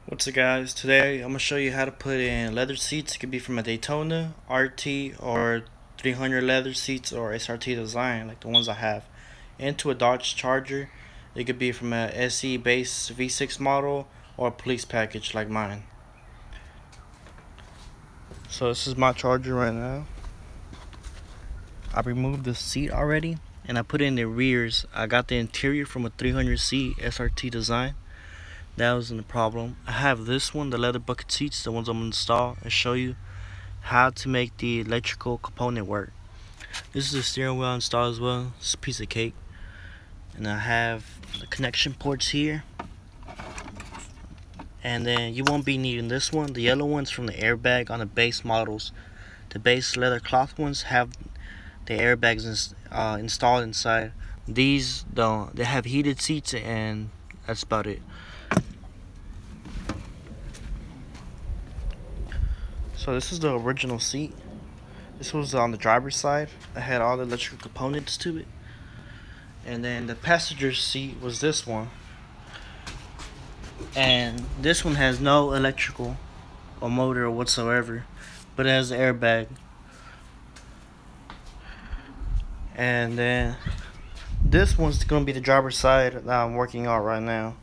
What's up guys, today I'm going to show you how to put in leather seats. It could be from a Daytona, RT, or 300 leather seats or SRT design like the ones I have, into a Dodge Charger. It could be from a SE base V6 model or a police package like mine. So this is my Charger right now. I removed the seat already and I put in the rears. I got the interior from a 300C SRT design. That wasn't a problem. I have this one, the leather bucket seats, the ones I'm going to install and show you how to make the electrical component work. This is the steering wheel installed as well. It's a piece of cake. And I have the connection ports here. And then you won't be needing this one. The yellow one's from the airbag on the base models. The base leather cloth ones have the airbags installed inside. These don't. They have heated seats and that's about it. So this is the original seat. This was on the driver's side. I had all the electrical components to it. And then the passenger seat was this one. And this one has no electrical or motor whatsoever, but it has the airbag. And then this one's gonna be the driver's side that I'm working on right now.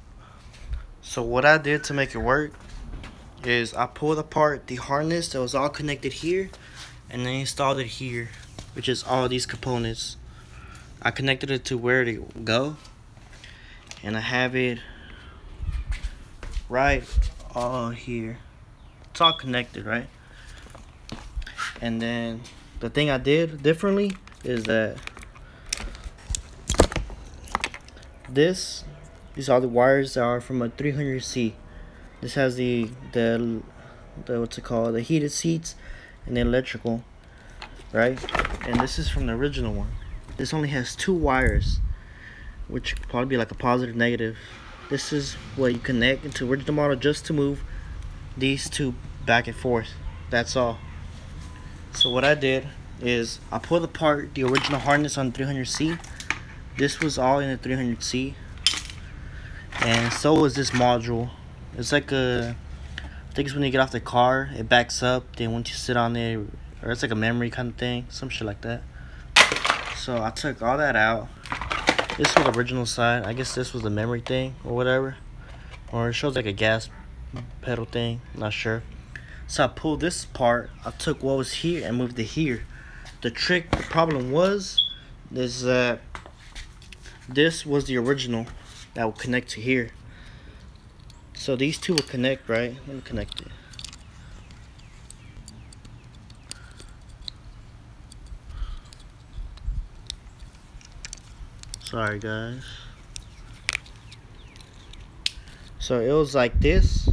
So what I did to make it work is I pulled apart the harness that was all connected here and then installed it here, which is all these components. I connected it to where to go and I have it right here. It's all connected, right? And then the thing I did differently is that these are the wires that are from a 300C. This has the what's it called, the heated seats and the electrical, right? And this is from the original one. This only has 2 wires, which could probably be like a positive, negative. This is what you connect into original model just to move these 2 back and forth. That's all. So what I did is I pulled apart the original harness on 300C. This was all in the 300C, and so was this module. It's like I think it's when you get off the car, it backs up, then once you sit on it, or it's like a memory kind of thing, some shit like that. So I took all that out. This was the original side. I guess this was the memory thing or whatever, or it shows like a gas pedal thing, not sure. So I pulled this part, I took what was here and moved it here. The problem is that this was the original that will connect to here. So these 2 will connect, right? Let me connect it. Sorry guys. So it was like this,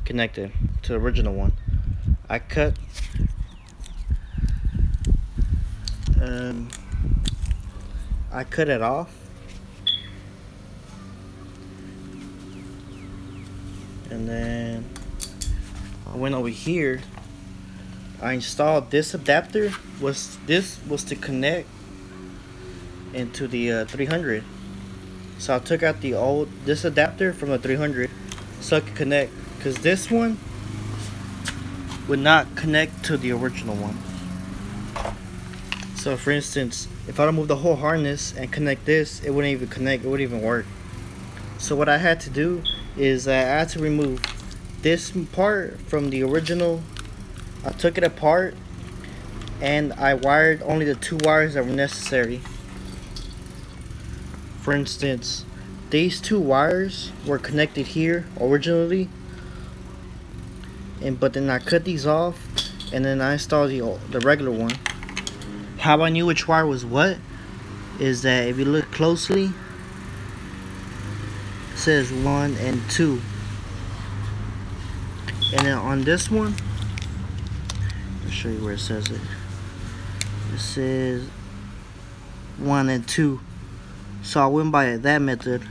connected to the original one. I cut it off. And then I went over here. I installed this adapter. This was to connect into the 300. So I took out this adapter from the 300 so I could connect, because this one would not connect to the original one. So for instance, if I don't move the whole harness and connect this, it wouldn't even connect, it wouldn't even work. So what I had to do is I had to remove this part from the original. I took it apart and I wired only the 2 wires that were necessary. For instance, these 2 wires were connected here originally, but then I cut these off and then I installed the regular one. How I knew which wire was what is that if you look closely, it says 1 and 2, and then on this one, I'll show you where it says it. It says 1 and 2. So I went by that method.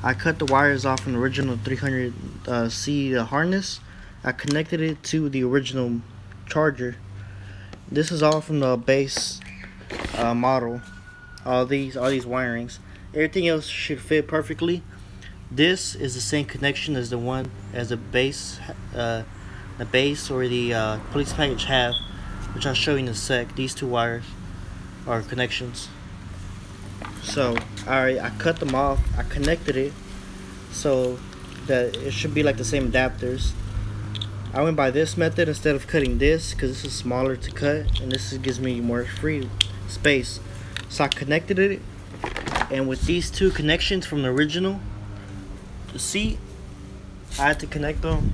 I cut the wires off from the original 300C harness. I connected it to the original Charger. This is all from the base model. All these wirings. Everything else should fit perfectly. This is the same connection as the one as the base or the police package have, which I'll show you in a sec. These two wires are connections. So I cut them off. I connected it so that it should be like the same adapters. I went by this method instead of cutting this because this is smaller to cut and this gives me more free space. So I connected it, and with these two connections from the original, the seat, I had to connect them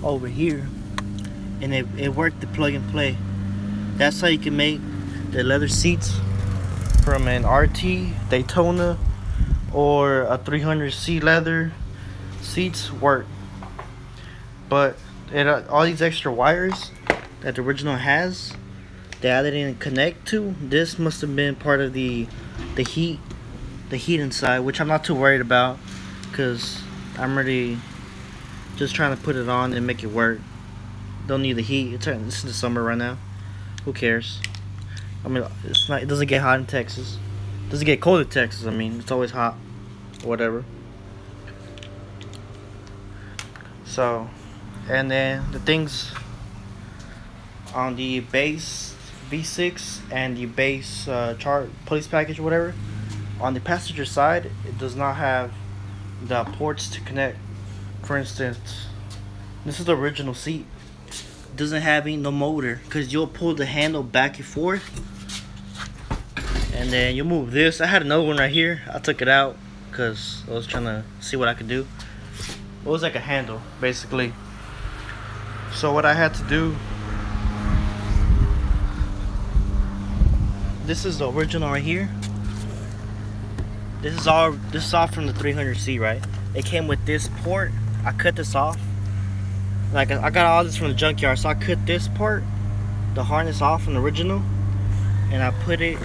over here, and it worked the plug and play. That's how you can make the leather seats from an RT Daytona or a 300C leather seats work. But all these extra wires that the original has that I didn't connect to, this must have been part of the heat inside, which I'm not too worried about because I'm already just trying to put it on and make it work. Don't need the heat. This is the summer right now. Who cares? I mean, it doesn't get hot in Texas. It doesn't get cold in Texas. I mean, it's always hot or whatever. So, and then the things on the base V6 and the base police package or whatever, on the passenger side, it does not have the ports to connect. For instance, this is the original seat. It doesn't have no motor because you'll pull the handle back and forth, and then you move this. I had another one right here. I took it out because I was trying to see what I could do. It was like a handle basically. So what I had to do, this is the original right here. This is all from the 300C, right? It came with this port. I cut this off. Like, I got all this from the junkyard, so I cut this part, the harness, off from the original, and I put it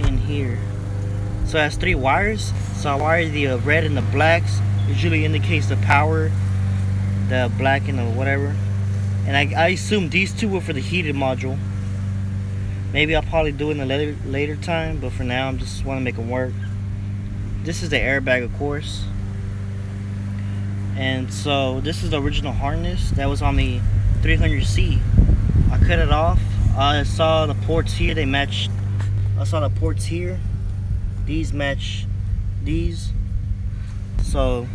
in here. So it has 3 wires. So I wired the red and the blacks. Usually indicates the power, the black and the whatever. And I assume these two were for the heated module. Maybe I'll probably do it in a later time, but for now I just want to make them work. This is the airbag, of course. And so this is the original harness that was on the 300C. I cut it off. I saw the ports here, they matched. I saw the ports here. These match these. So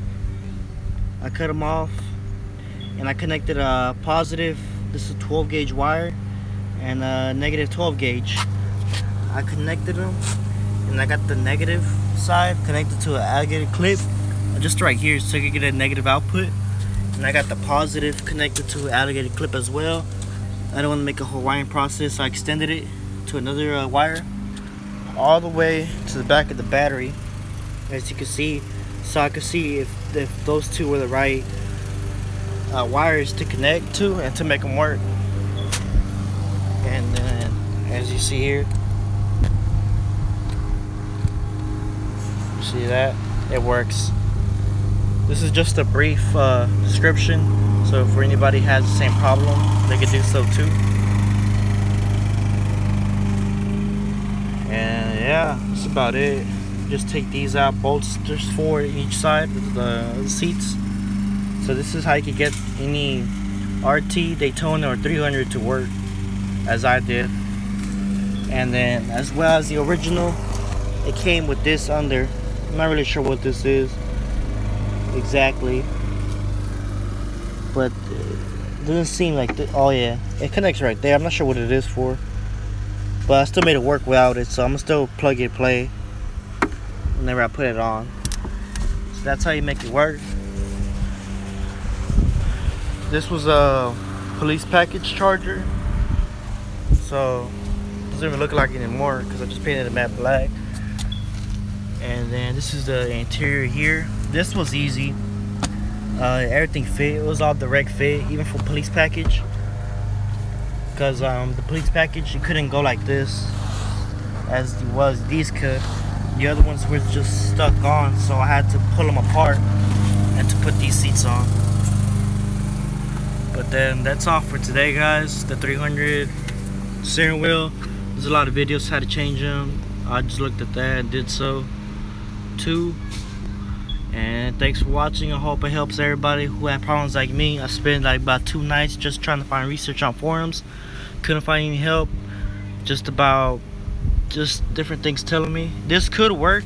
I cut them off and I connected a positive, this is a 12 gauge wire, and a negative 12 gauge. I connected them, and I got the negative side connected to an alligator clip just right here so you can get a negative output, and I got the positive connected to an alligator clip as well. I don't want to make a whole wiring process, so I extended it to another wire all the way to the back of the battery, as you can see, so I could see if those two were the right wires to connect to and to make them work. And then as you see here, see that it works. This is just a brief description, so if anybody has the same problem, they could do so too. And yeah, that's about it. Just take these out, bolts just 4 each side of the seats. So this is how you can get any RT, Daytona, or 300 to work, as I did. And then as well as the original, it came with this under. I'm not really sure what this is exactly, but it doesn't seem like oh yeah, it connects right there. I'm not sure what it is for, but I still made it work without it, so I'm gonna still plug and play whenever I put it on. So that's how you make it work. This was a police package charger, so it doesn't even look like it anymore because I just painted it matte black. And then this is the interior here. This was easy. Everything fit. It was all direct fit, even for police package. Because the police package, you couldn't go like this as it was. These could. The other ones were just stuck on, so I had to pull them apart and to put these seats on. But then that's all for today, guys. The 300 steering wheel. There's a lot of videos how to change them. I just looked at that and did so. 2. And thanks for watching. I hope it helps everybody who had problems like me. I spent like about 2 nights just trying to find research on forums. Couldn't find any help. Just different things telling me this could work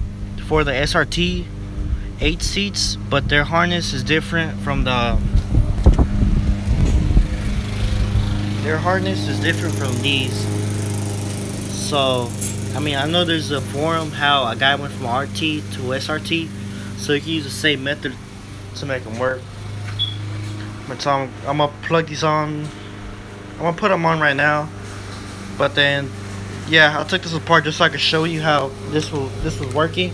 for the SRT 8 seats, but their harness is different from these. So I mean, I know there's a forum how a guy went from RT to SRT, so you can use the same method to make them work. But I'm gonna plug these on. I'm gonna put them on right now. But then, yeah, I took this apart just so I could show you how this was working.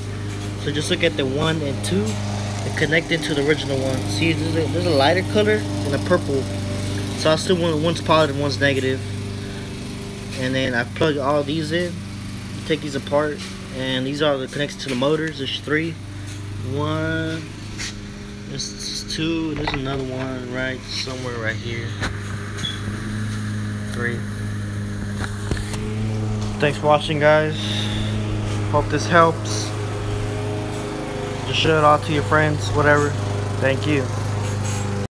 So just look at the 1 and 2 and connect it to the original one. See, there's a lighter color and a purple. So I still want one's positive, one's negative. And then I plug all these in, take these apart, and these are the connections to the motors. There's 3. 1, this is 2, and there's another one right somewhere right here. 3. Thanks for watching, guys. Hope this helps. Just show it all to your friends, whatever. Thank you.